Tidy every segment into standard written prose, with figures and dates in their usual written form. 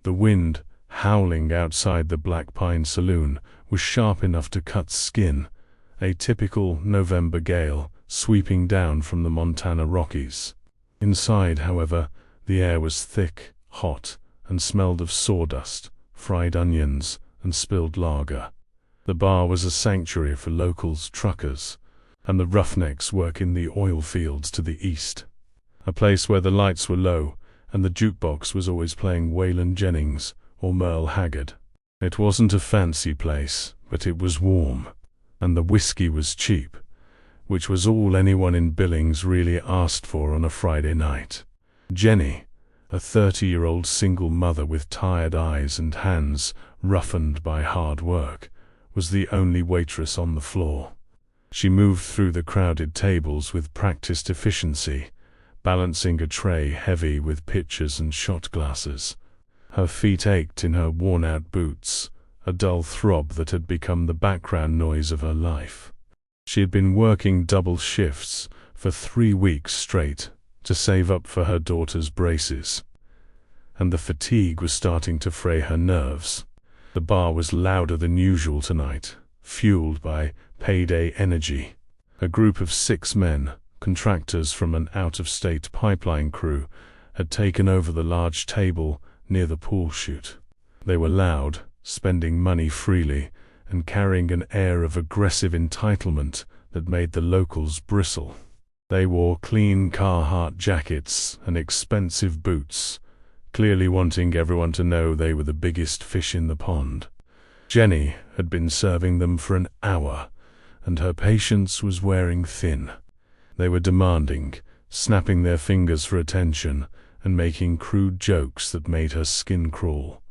The wind, howling outside the Black Pine Saloon, was sharp enough to cut skin, a typical November gale sweeping down from the Montana Rockies. Inside, however, the air was thick, hot, and smelled of sawdust, fried onions, and spilled lager. The bar was a sanctuary for locals, truckers, and the roughnecks working the oil fields to the east. A place where the lights were low, and the jukebox was always playing Waylon Jennings or Merle Haggard. It wasn't a fancy place, but it was warm, and the whiskey was cheap, which was all anyone in Billings really asked for on a Friday night. Jenny, a 30-year-old single mother with tired eyes and hands roughened by hard work, was the only waitress on the floor. She moved through the crowded tables with practiced efficiency, balancing a tray heavy with pitchers and shot glasses. Her feet ached in her worn-out boots, a dull throb that had become the background noise of her life. She had been working double shifts for 3 weeks straight to save up for her daughter's braces, and the fatigue was starting to fray her nerves. The bar was louder than usual tonight, fueled by payday energy. A group of 6 men, contractors from an out-of-state pipeline crew, had taken over the large table near the pool chute. They were loud, spending money freely, and carrying an air of aggressive entitlement that made the locals bristle. They wore clean Carhartt jackets and expensive boots, clearly wanting everyone to know they were the biggest fish in the pond. Jenny had been serving them for an hour, and her patience was wearing thin. They were demanding, snapping their fingers for attention, and making crude jokes that made her skin crawl.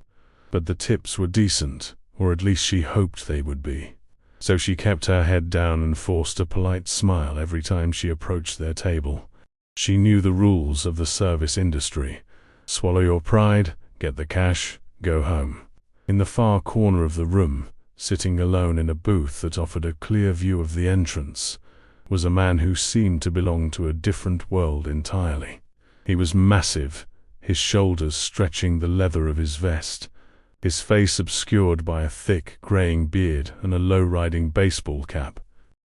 But the tips were decent, or at least she hoped they would be. So she kept her head down and forced a polite smile every time she approached their table. She knew the rules of the service industry. Swallow your pride, get the cash, go home. In the far corner of the room, sitting alone in a booth that offered a clear view of the entrance, was a man who seemed to belong to a different world entirely. He was massive, his shoulders stretching the leather of his vest, his face obscured by a thick, graying beard and a low-riding baseball cap.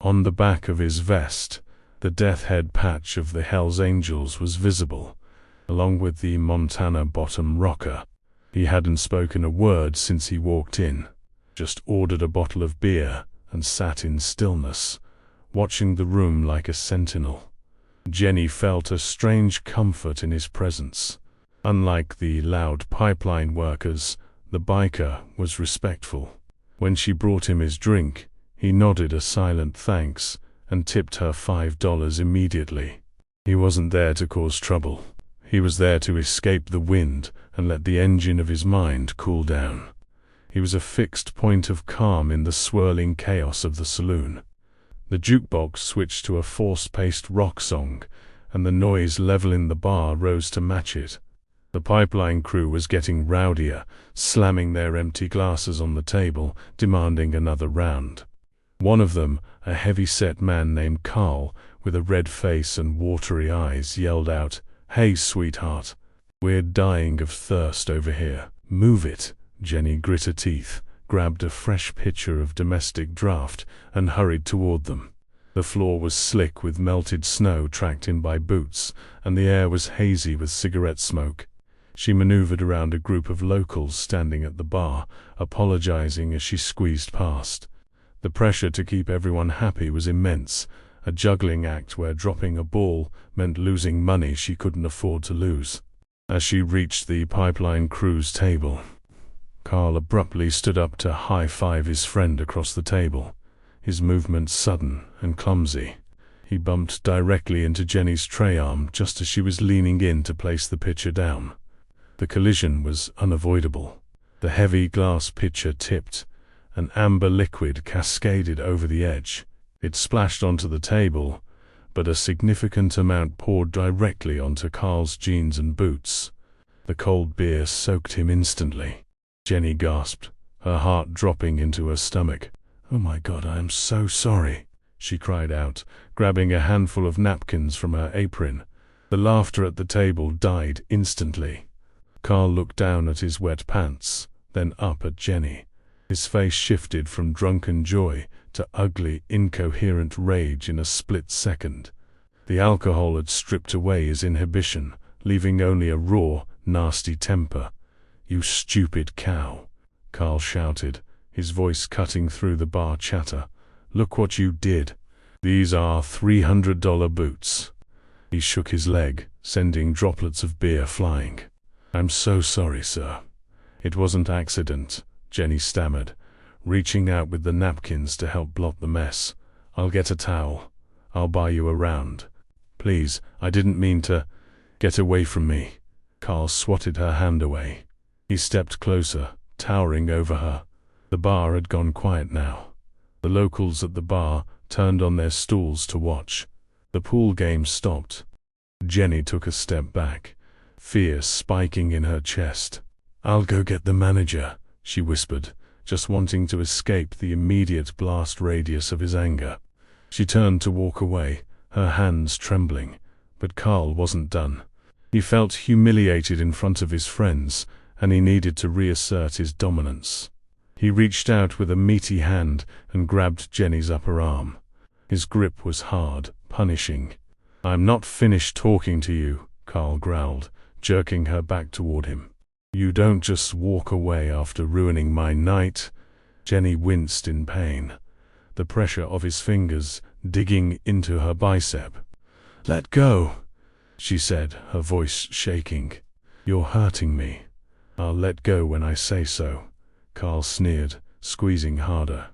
On the back of his vest, the death head patch of the Hells Angels was visible, along with the Montana bottom rocker. He hadn't spoken a word since he walked in, just ordered a bottle of beer and sat in stillness, watching the room like a sentinel. Jenny felt a strange comfort in his presence. Unlike the loud pipeline workers, the biker was respectful. When she brought him his drink, he nodded a silent thanks and tipped her $5 immediately. He wasn't there to cause trouble. He was there to escape the wind and let the engine of his mind cool down. He was a fixed point of calm in the swirling chaos of the saloon. The jukebox switched to a force-paced rock song, and the noise level in the bar rose to match it. The pipeline crew was getting rowdier, slamming their empty glasses on the table, demanding another round. One of them, a heavy-set man named Carl, with a red face and watery eyes, yelled out, "Hey, sweetheart, we're dying of thirst over here. Move it." Jenny grit her teeth, grabbed a fresh pitcher of domestic draft, and hurried toward them. The floor was slick with melted snow tracked in by boots, and the air was hazy with cigarette smoke. She maneuvered around a group of locals standing at the bar, apologizing as she squeezed past. The pressure to keep everyone happy was immense, a juggling act where dropping a ball meant losing money she couldn't afford to lose. As she reached the pipeline crew's table, Carl abruptly stood up to high-five his friend across the table, his movements sudden and clumsy. He bumped directly into Jenny's tray arm just as she was leaning in to place the pitcher down. The collision was unavoidable. The heavy glass pitcher tipped, and amber liquid cascaded over the edge. It splashed onto the table, but a significant amount poured directly onto Carl's jeans and boots. The cold beer soaked him instantly. Jenny gasped, her heart dropping into her stomach. "Oh my God, I am so sorry," she cried out, grabbing a handful of napkins from her apron. The laughter at the table died instantly. Carl looked down at his wet pants, then up at Jenny. His face shifted from drunken joy to ugly, incoherent rage in a split second. The alcohol had stripped away his inhibition, leaving only a raw, nasty temper. "You stupid cow," Carl shouted, his voice cutting through the bar chatter. "Look what you did. These are $300 boots." He shook his leg, sending droplets of beer flying. "I'm so sorry, sir. It wasn't accident," Jenny stammered, reaching out with the napkins to help blot the mess. "I'll get a towel. I'll buy you a round. Please, I didn't mean to." "Get away from me." Carl swatted her hand away. He stepped closer, towering over her. The bar had gone quiet now. The locals at the bar turned on their stools to watch. The pool game stopped. Jenny took a step back, fear spiking in her chest. "I'll go get the manager," she whispered, just wanting to escape the immediate blast radius of his anger. She turned to walk away, her hands trembling, but Carl wasn't done. He felt humiliated in front of his friends, and he needed to reassert his dominance. He reached out with a meaty hand and grabbed Jenny's upper arm. His grip was hard, punishing. "I'm not finished talking to you," Carl growled, jerking her back toward him. "You don't just walk away after ruining my night." Jenny winced in pain, the pressure of his fingers digging into her bicep. "Let go," she said, her voice shaking. "You're hurting me." "I'll let go when I say so," Carl sneered, squeezing harder.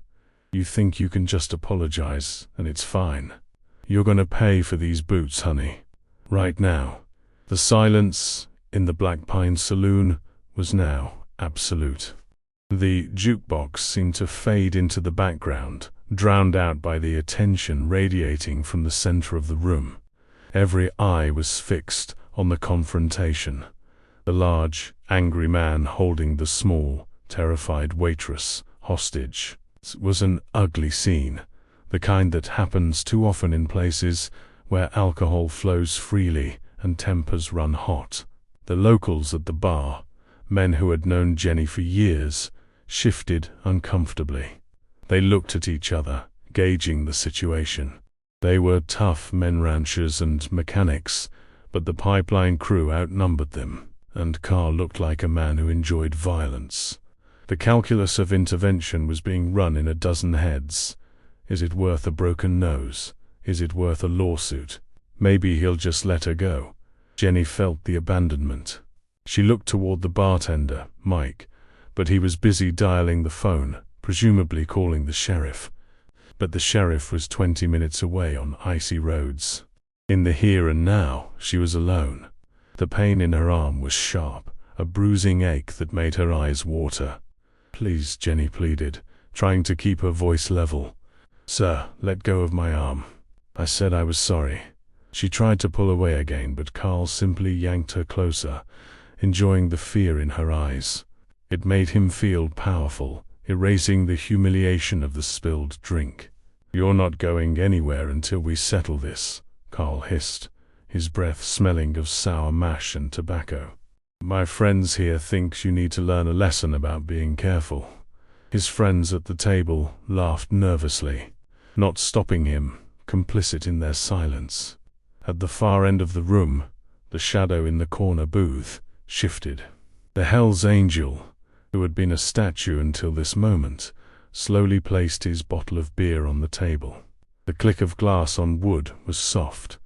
"You think you can just apologize and it's fine? You're gonna pay for these boots, honey. Right now." The silence in the Black Pine Saloon was now absolute. The jukebox seemed to fade into the background, drowned out by the attention radiating from the center of the room. Every eye was fixed on the confrontation. The large, angry man holding the small, terrified waitress hostage. It was an ugly scene, the kind that happens too often in places where alcohol flows freely and tempers run hot. The locals at the bar, men who had known Jenny for years, shifted uncomfortably. They looked at each other, gauging the situation. They were tough men ranchers and mechanics, but the pipeline crew outnumbered them, and Carl looked like a man who enjoyed violence. The calculus of intervention was being run in a dozen heads. Is it worth a broken nose? Is it worth a lawsuit? Maybe he'll just let her go. Jenny felt the abandonment. She looked toward the bartender, Mike, but he was busy dialing the phone, presumably calling the sheriff. But the sheriff was 20 minutes away on icy roads. In the here and now, she was alone. The pain in her arm was sharp, a bruising ache that made her eyes water. "Please," Jenny pleaded, trying to keep her voice level. "Sir, let go of my arm. I said I was sorry." She tried to pull away again, but Carl simply yanked her closer, enjoying the fear in her eyes. It made him feel powerful, erasing the humiliation of the spilled drink. "You're not going anywhere until we settle this," Carl hissed, his breath smelling of sour mash and tobacco. "My friends here think you need to learn a lesson about being careful." His friends at the table laughed nervously, not stopping him, complicit in their silence. At the far end of the room, the shadow in the corner booth shifted. The Hell's Angel, who had been a statue until this moment, slowly placed his bottle of beer on the table. The click of glass on wood was soft,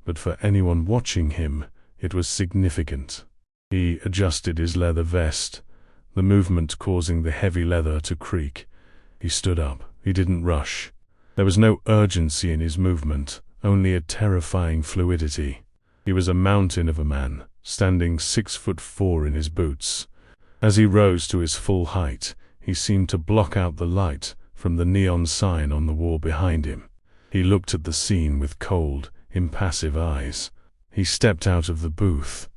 but for anyone watching him, it was significant. He adjusted his leather vest, the movement causing the heavy leather to creak. He stood up. He didn't rush. There was no urgency in his movement, only a terrifying fluidity. He was a mountain of a man, standing 6'4" in his boots. As he rose to his full height, he seemed to block out the light from the neon sign on the wall behind him. He looked at the scene with cold, impassive eyes. He stepped out of the booth.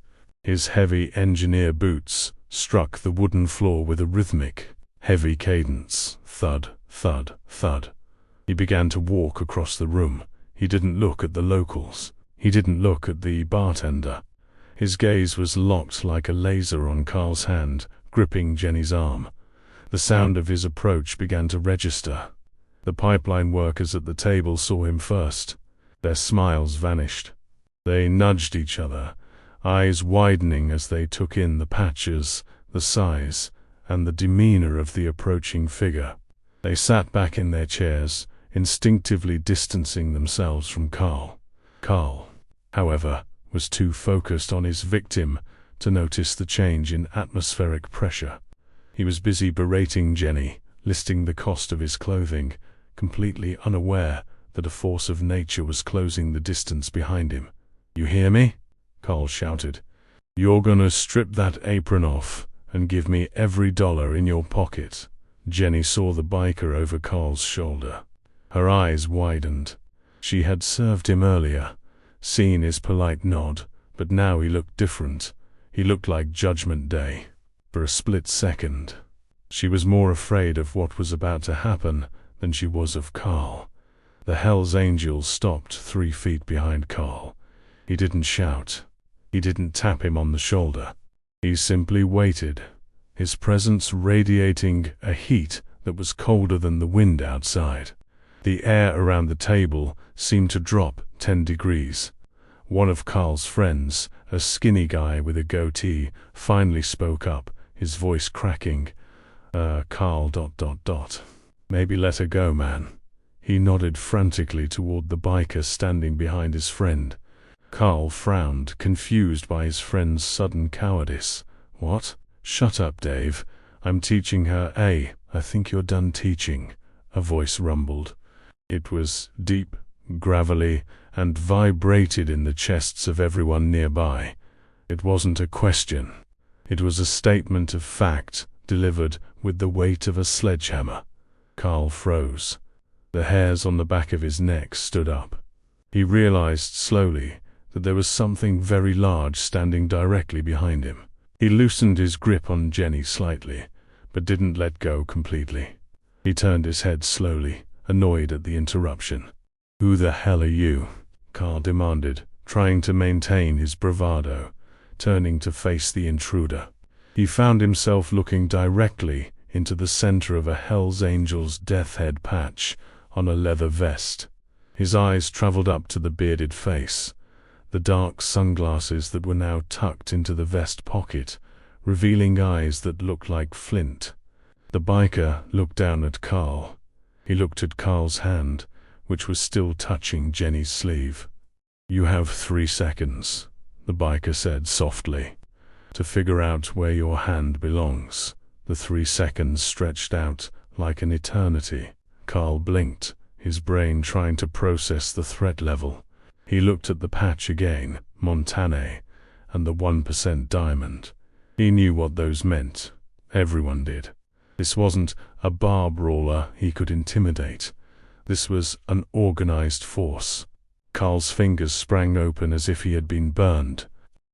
His heavy engineer boots struck the wooden floor with a rhythmic, heavy cadence. Thud, thud, thud. He began to walk across the room. He didn't look at the locals. He didn't look at the bartender. His gaze was locked like a laser on Carl's hand, gripping Jenny's arm. The sound of his approach began to register. The pipeline workers at the table saw him first. Their smiles vanished. They nudged each other, eyes widening as they took in the patches, the size, and the demeanor of the approaching figure. They sat back in their chairs, instinctively distancing themselves from Carl. Carl, however, was too focused on his victim to notice the change in atmospheric pressure. He was busy berating Jenny, listing the cost of his clothing, completely unaware that a force of nature was closing the distance behind him. "You hear me?" Carl shouted. "You're gonna strip that apron off and give me every dollar in your pocket." Jenny saw the biker over Carl's shoulder. Her eyes widened. She had served him earlier, seen his polite nod, but now he looked different. He looked like Judgment Day. For a split second, she was more afraid of what was about to happen than she was of Carl. The Hells Angels stopped 3 feet behind Carl. He didn't shout. He didn't tap him on the shoulder. He simply waited, his presence radiating a heat that was colder than the wind outside. The air around the table seemed to drop 10 degrees. One of Carl's friends, a skinny guy with a goatee, finally spoke up, his voice cracking. Carl ... Maybe let her go, man." He nodded frantically toward the biker standing behind his friend. Carl frowned, confused by his friend's sudden cowardice. "What? Shut up, Dave. I'm teaching her." I think you're done teaching," a voice rumbled. It was deep, gravelly, and vibrated in the chests of everyone nearby. It wasn't a question. It was a statement of fact, delivered with the weight of a sledgehammer. Carl froze. The hairs on the back of his neck stood up. He realized slowly that there was something very large standing directly behind him. He loosened his grip on Jenny slightly, but didn't let go completely. He turned his head slowly, annoyed at the interruption. "Who the hell are you?" Carl demanded, trying to maintain his bravado, turning to face the intruder. He found himself looking directly into the center of a Hells Angels death head patch on a leather vest. His eyes traveled up to the bearded face, the dark sunglasses that were now tucked into the vest pocket, revealing eyes that looked like flint. The biker looked down at Carl. He looked at Carl's hand, which was still touching Jenny's sleeve. "You have 3 seconds," the biker said softly, "to figure out where your hand belongs." The 3 seconds stretched out like an eternity. Carl blinked, his brain trying to process the threat level. He looked at the patch again, Montana, and the 1% diamond. He knew what those meant. Everyone did. This wasn't a bar brawler he could intimidate. This was an organized force. Carl's fingers sprang open as if he had been burned.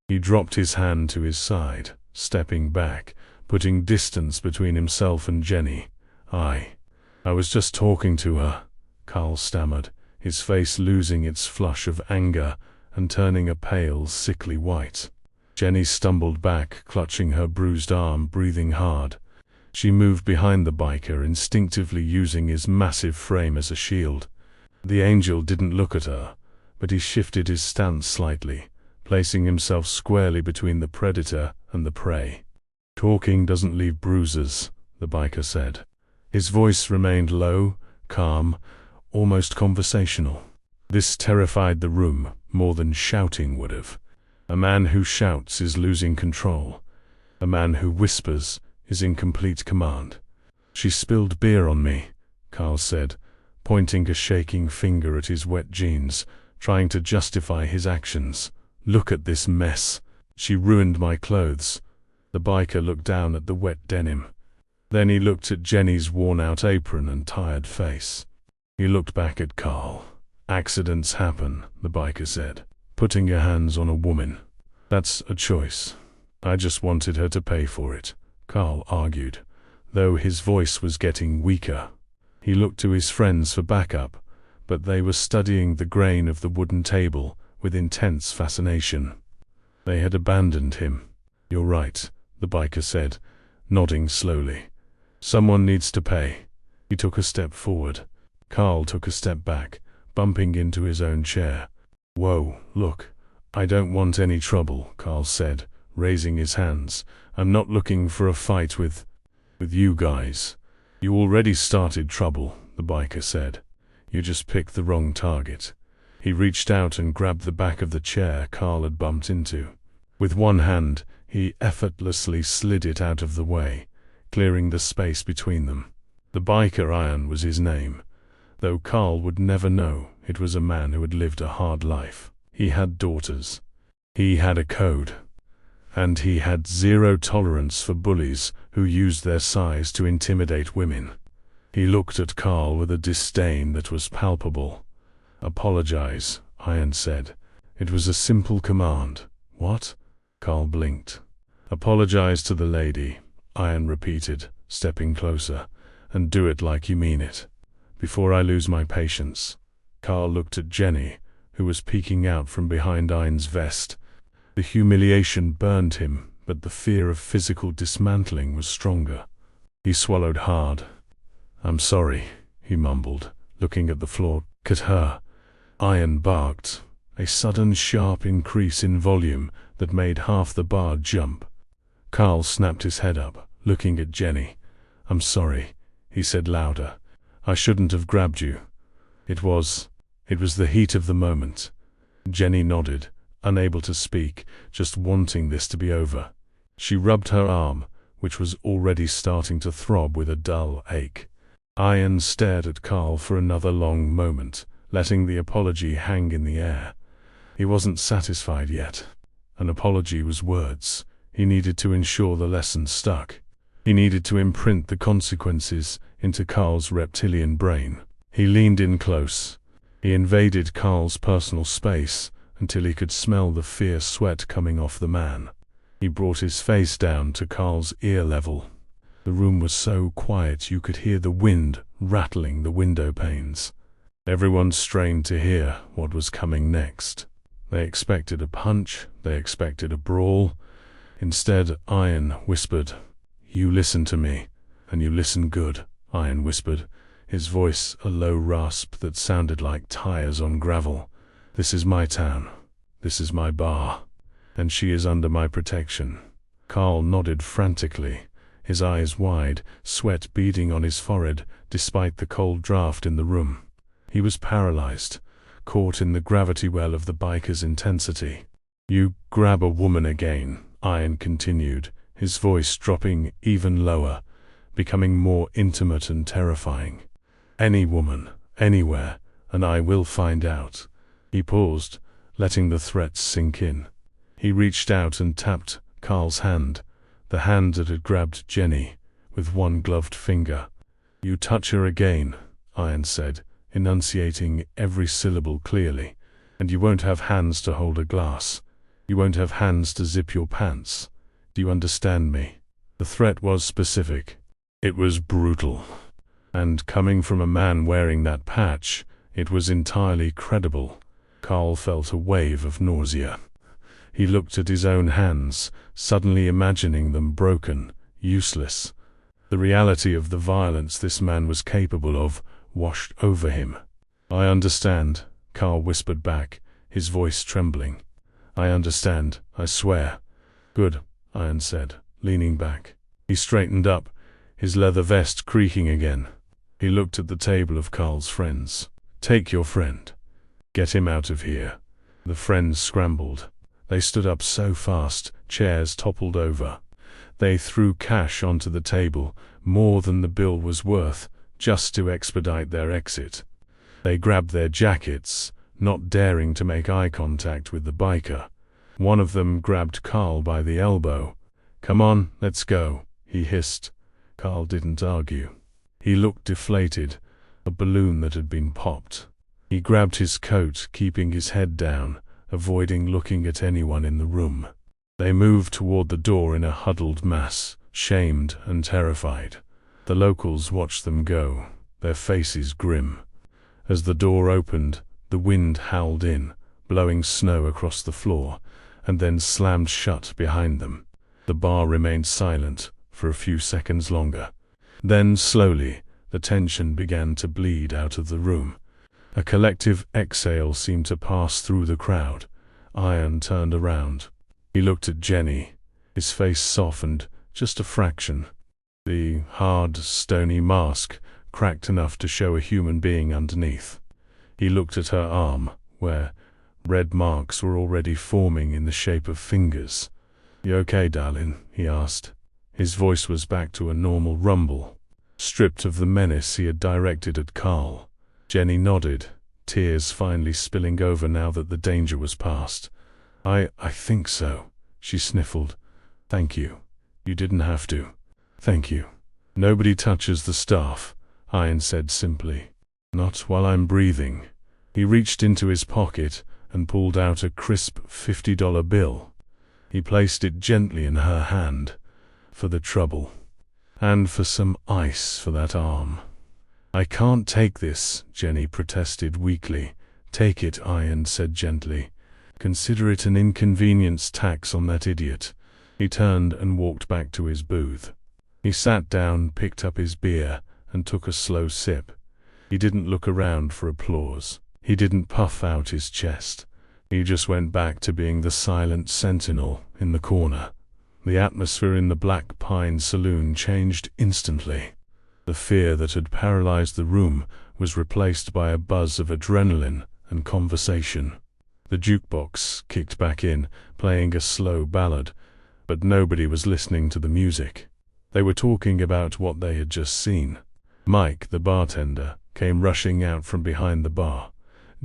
He dropped his hand to his side, stepping back, putting distance between himself and Jenny. I was just talking to her," Carl stammered, his face losing its flush of anger and turning a pale, sickly white. Jenny stumbled back, clutching her bruised arm, breathing hard. She moved behind the biker, instinctively using his massive frame as a shield. The angel didn't look at her, but he shifted his stance slightly, placing himself squarely between the predator and the prey. "Talking doesn't leave bruises," the biker said. His voice remained low, calm, almost conversational. This terrified the room more than shouting would have. A man who shouts is losing control. A man who whispers is in complete command. "She spilled beer on me," Carl said, pointing a shaking finger at his wet jeans, trying to justify his actions. "Look at this mess. She ruined my clothes." The biker looked down at the wet denim. Then he looked at Jenny's worn-out apron and tired face. He looked back at Carl. "Accidents happen," the biker said. "Putting your hands on a woman, that's a choice. I just wanted her to pay for it," Carl argued, though his voice was getting weaker. He looked to his friends for backup, but they were studying the grain of the wooden table with intense fascination. They had abandoned him. "You're right," the biker said, nodding slowly. "Someone needs to pay." He took a step forward. Carl took a step back, bumping into his own chair. "Whoa, look. I don't want any trouble," Carl said, raising his hands. "I'm not looking for a fight with you guys." "You already started trouble," the biker said. "You just picked the wrong target." He reached out and grabbed the back of the chair Carl had bumped into. With one hand, he effortlessly slid it out of the way, clearing the space between them. The biker, Ian, was his name, though Carl would never know. It was a man who had lived a hard life. He had daughters. He had a code. And he had zero tolerance for bullies who used their size to intimidate women. He looked at Carl with a disdain that was palpable. "Apologize," Ian said. It was a simple command. "What?" Carl blinked. "Apologize to the lady," Ian repeated, stepping closer. "And do it like you mean it, before I lose my patience." Carl looked at Jenny, who was peeking out from behind Ian's vest. The humiliation burned him, but the fear of physical dismantling was stronger. He swallowed hard. "I'm sorry," he mumbled, looking at the floor. "Look at her." Ian barked, a sudden sharp increase in volume that made half the bar jump. Carl snapped his head up, looking at Jenny. "I'm sorry," he said louder. "I shouldn't have grabbed you. It was the heat of the moment." Jenny nodded, unable to speak, just wanting this to be over. She rubbed her arm, which was already starting to throb with a dull ache. Ian stared at Carl for another long moment, letting the apology hang in the air. He wasn't satisfied yet. An apology was words. He needed to ensure the lesson stuck. He needed to imprint the consequences into Carl's reptilian brain. He leaned in close. He invaded Carl's personal space until he could smell the fierce sweat coming off the man. He brought his face down to Carl's ear level. The room was so quiet you could hear the wind rattling the window panes. Everyone strained to hear what was coming next. They expected a punch, they expected a brawl. Instead, Ian whispered, "You listen to me, and you listen good," Ian whispered, his voice a low rasp that sounded like tires on gravel. "This is my town. This is my bar. And she is under my protection." Carl nodded frantically, his eyes wide, sweat beading on his forehead despite the cold draft in the room. He was paralyzed, caught in the gravity well of the biker's intensity. "You grab a woman again," Ian continued, his voice dropping even lower, becoming more intimate and terrifying. "Any woman, anywhere, and I will find out." He paused, letting the threats sink in. He reached out and tapped Carl's hand, the hand that had grabbed Jenny, with one gloved finger. "You touch her again," Ian said, enunciating every syllable clearly, "and you won't have hands to hold a glass. You won't have hands to zip your pants. Do you understand me?" The threat was specific. It was brutal. And coming from a man wearing that patch, it was entirely credible. Carl felt a wave of nausea. He looked at his own hands, suddenly imagining them broken, useless. The reality of the violence this man was capable of washed over him. "I understand," Carl whispered back, his voice trembling. "I understand, I swear." "Good," Ian said, leaning back. He straightened up, his leather vest creaking again. He looked at the table of Carl's friends. "Take your friend. Get him out of here." The friends scrambled. They stood up so fast, chairs toppled over. They threw cash onto the table, more than the bill was worth, just to expedite their exit. They grabbed their jackets, not daring to make eye contact with the biker. One of them grabbed Carl by the elbow. "Come on, let's go," he hissed. Carl didn't argue. He looked deflated, a balloon that had been popped. He grabbed his coat, keeping his head down, avoiding looking at anyone in the room. They moved toward the door in a huddled mass, shamed and terrified. The locals watched them go, their faces grim. As the door opened, the wind howled in, blowing snow across the floor, and then slammed shut behind them. The bar remained silent for a few seconds longer. Then, slowly, the tension began to bleed out of the room. A collective exhale seemed to pass through the crowd. Ian turned around. He looked at Jenny. His face softened just a fraction. The hard, stony mask cracked enough to show a human being underneath. He looked at her arm, where red marks were already forming in the shape of fingers. "You okay, darling?" he asked. His voice was back to a normal rumble, stripped of the menace he had directed at Carl. Jenny nodded, tears finally spilling over now that the danger was past. I think so," she sniffled. "Thank you. You didn't have to. Thank you." "Nobody touches the staff," Ian said simply. "Not while I'm breathing." He reached into his pocket and pulled out a crisp $50 bill. He placed it gently in her hand. "For the trouble. And for some ice for that arm." "I can't take this," Jenny protested weakly. "Take it," Ian said gently. "Consider it an inconvenience tax on that idiot." He turned and walked back to his booth. He sat down, picked up his beer, and took a slow sip. He didn't look around for applause. He didn't puff out his chest. He just went back to being the silent sentinel in the corner. The atmosphere in the Black Pine Saloon changed instantly. The fear that had paralyzed the room was replaced by a buzz of adrenaline and conversation. The jukebox kicked back in, playing a slow ballad, but nobody was listening to the music. They were talking about what they had just seen. Mike, the bartender, came rushing out from behind the bar.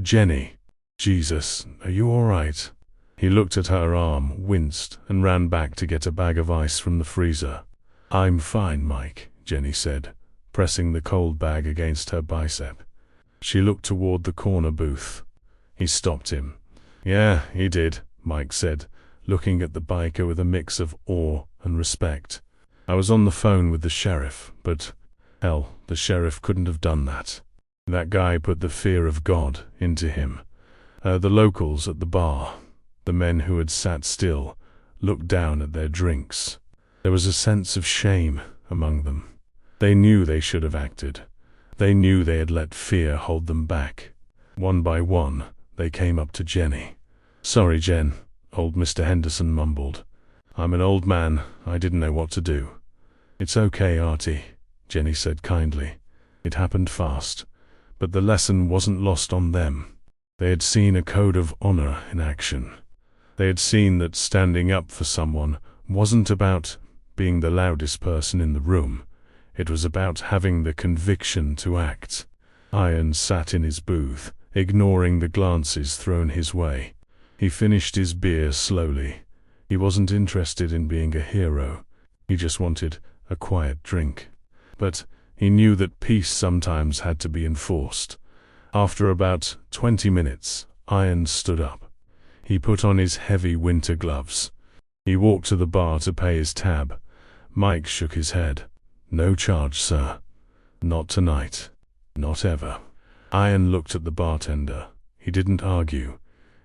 "Jenny, Jesus, are you all right?" He looked at her arm, winced, and ran back to get a bag of ice from the freezer. "I'm fine, Mike," Jenny said, pressing the cold bag against her bicep. She looked toward the corner booth. He stopped him. "Yeah, he did," Mike said, looking at the biker with a mix of awe and respect. "I was on the phone with the sheriff, but, hell, the sheriff couldn't have done that. That guy put the fear of God into him." The locals at the bar, the men who had sat still, looked down at their drinks. There was a sense of shame among them. They knew they should have acted. They knew they had let fear hold them back. One by one, they came up to Jenny. "Sorry, Jen," old Mr. Henderson mumbled. "I'm an old man. I didn't know what to do." "It's okay, Artie," Jenny said kindly. "It happened fast. But the lesson wasn't lost on them. They had seen a code of honor in action. They had seen that standing up for someone wasn't about being the loudest person in the room. It was about having the conviction to act." Ian sat in his booth, ignoring the glances thrown his way. He finished his beer slowly. He wasn't interested in being a hero. He just wanted a quiet drink. But he knew that peace sometimes had to be enforced. After about 20 minutes, Ian stood up. He put on his heavy winter gloves. He walked to the bar to pay his tab. Mike shook his head. "No charge, sir. Not tonight. Not ever." Ian looked at the bartender. He didn't argue.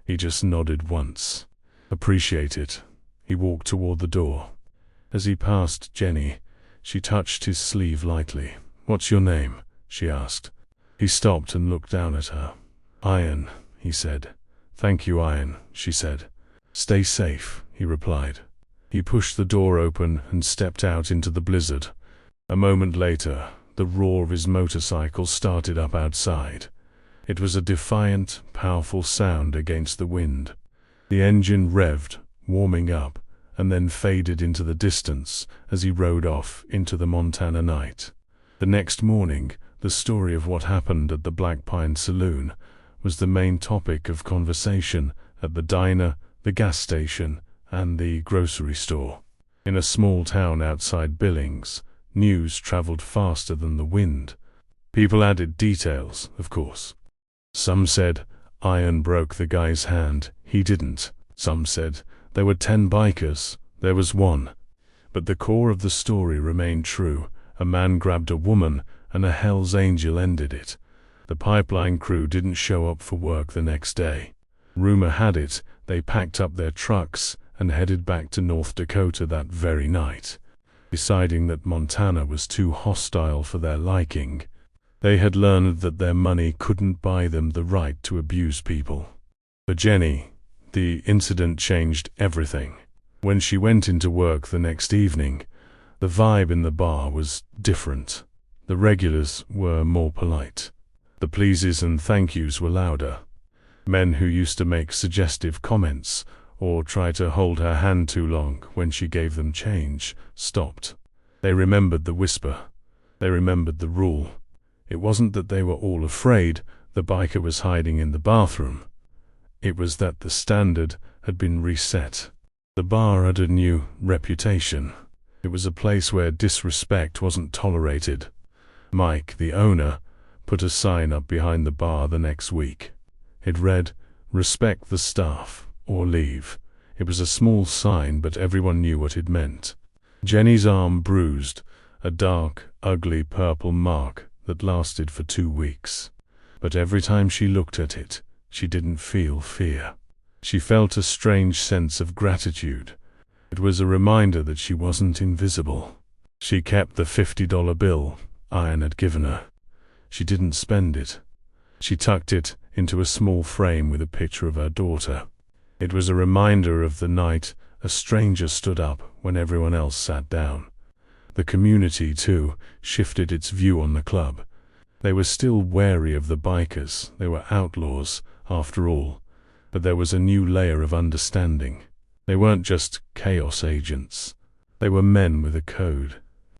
He just nodded once. "Appreciate it." He walked toward the door. As he passed Jenny, she touched his sleeve lightly. "What's your name?" she asked. He stopped and looked down at her. "Ian," he said. "Thank you, Ian," she said. "Stay safe," he replied. He pushed the door open and stepped out into the blizzard. A moment later, the roar of his motorcycle started up outside. It was a defiant, powerful sound against the wind. The engine revved, warming up, and then faded into the distance as he rode off into the Montana night. The next morning, the story of what happened at the Black Pine Saloon was the main topic of conversation at the diner, the gas station, and the grocery store. In a small town outside Billings, news traveled faster than the wind. People added details, of course. Some said, Ian broke the guy's hand. He didn't. Some said, there were 10 bikers. There was one. But the core of the story remained true. A man grabbed a woman, and a Hell's Angel ended it. The pipeline crew didn't show up for work the next day. Rumor had it They packed up their trucks and headed back to North Dakota that very night, deciding that Montana was too hostile for their liking. They had learned that their money couldn't buy them the right to abuse people. For Jenny, the incident changed everything. When she went into work the next evening, the vibe in the bar was different. The regulars were more polite. The pleases and thank yous were louder. Men who used to make suggestive comments or try to hold her hand too long when she gave them change stopped. They remembered the whisper. They remembered the rule. It wasn't that they were all afraid the biker was hiding in the bathroom. It was that the standard had been reset. The bar had a new reputation. It was a place where disrespect wasn't tolerated. Mike, the owner, put a sign up behind the bar the next week. It read, "Respect the staff, or leave." It was a small sign, but everyone knew what it meant. Jenny's arm bruised, a dark, ugly purple mark that lasted for 2 weeks. But every time she looked at it, she didn't feel fear. She felt a strange sense of gratitude. It was a reminder that she wasn't invisible. She kept the $50 bill Ian had given her. She didn't spend it. She tucked it into a small frame with a picture of her daughter. It was a reminder of the night a stranger stood up when everyone else sat down. The community, too, shifted its view on the club. They were still wary of the bikers. They were outlaws, after all. But there was a new layer of understanding. They weren't just chaos agents. They were men with a code.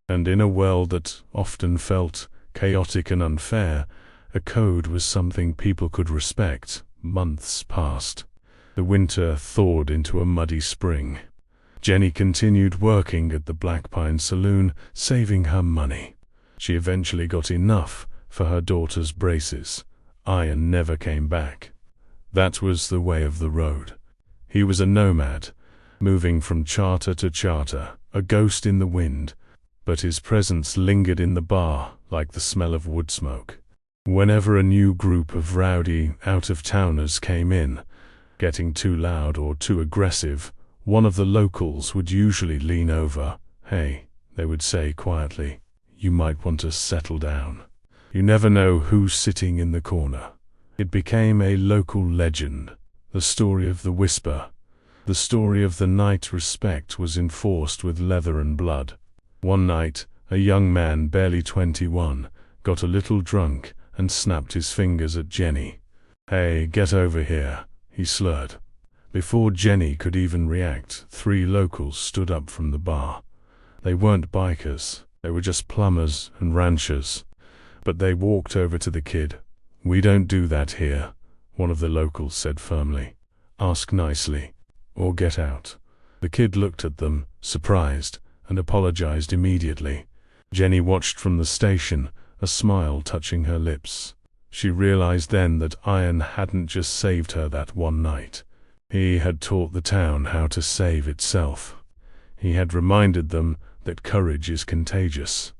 And in a world that often felt chaotic and unfair, a code was something people could respect. Months passed. The winter thawed into a muddy spring. Jenny continued working at the Black Pine Saloon, saving her money. She eventually got enough for her daughter's braces. Ian never came back. That was the way of the road. He was a nomad, moving from charter to charter, a ghost in the wind, but his presence lingered in the bar like the smell of wood smoke. Whenever a new group of rowdy, out-of-towners came in, getting too loud or too aggressive, one of the locals would usually lean over. "Hey," they would say quietly, "you might want to settle down. You never know who's sitting in the corner." It became a local legend, the story of the whisper, the story of the night respect was enforced with leather and blood. One night, a young man, barely 21, got a little drunk and snapped his fingers at Jenny. "Hey, get over here," he slurred. Before Jenny could even react, 3 locals stood up from the bar. They weren't bikers, they were just plumbers and ranchers. But they walked over to the kid. "We don't do that here," one of the locals said firmly. "Ask nicely, or get out." The kid looked at them, surprised, and apologized immediately. Jenny watched from the station, a smile touching her lips. She realized then that Ian hadn't just saved her that one night. He had taught the town how to save itself. He had reminded them that courage is contagious.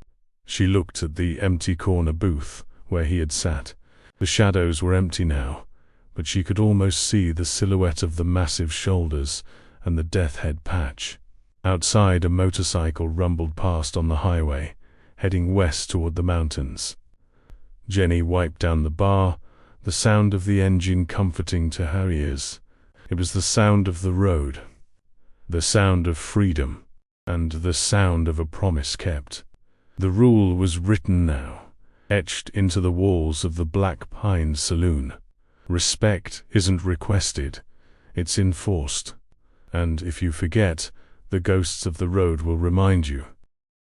She looked at the empty corner booth where he had sat. The shadows were empty now, but she could almost see the silhouette of the massive shoulders and the death head patch. Outside, a motorcycle rumbled past on the highway, heading west toward the mountains. Jenny wiped down the bar, the sound of the engine comforting to her ears. It was the sound of the road, the sound of freedom, and the sound of a promise kept. The rule was written now, etched into the walls of the Black Pine Saloon. Respect isn't requested, it's enforced. And if you forget, the ghosts of the road will remind you.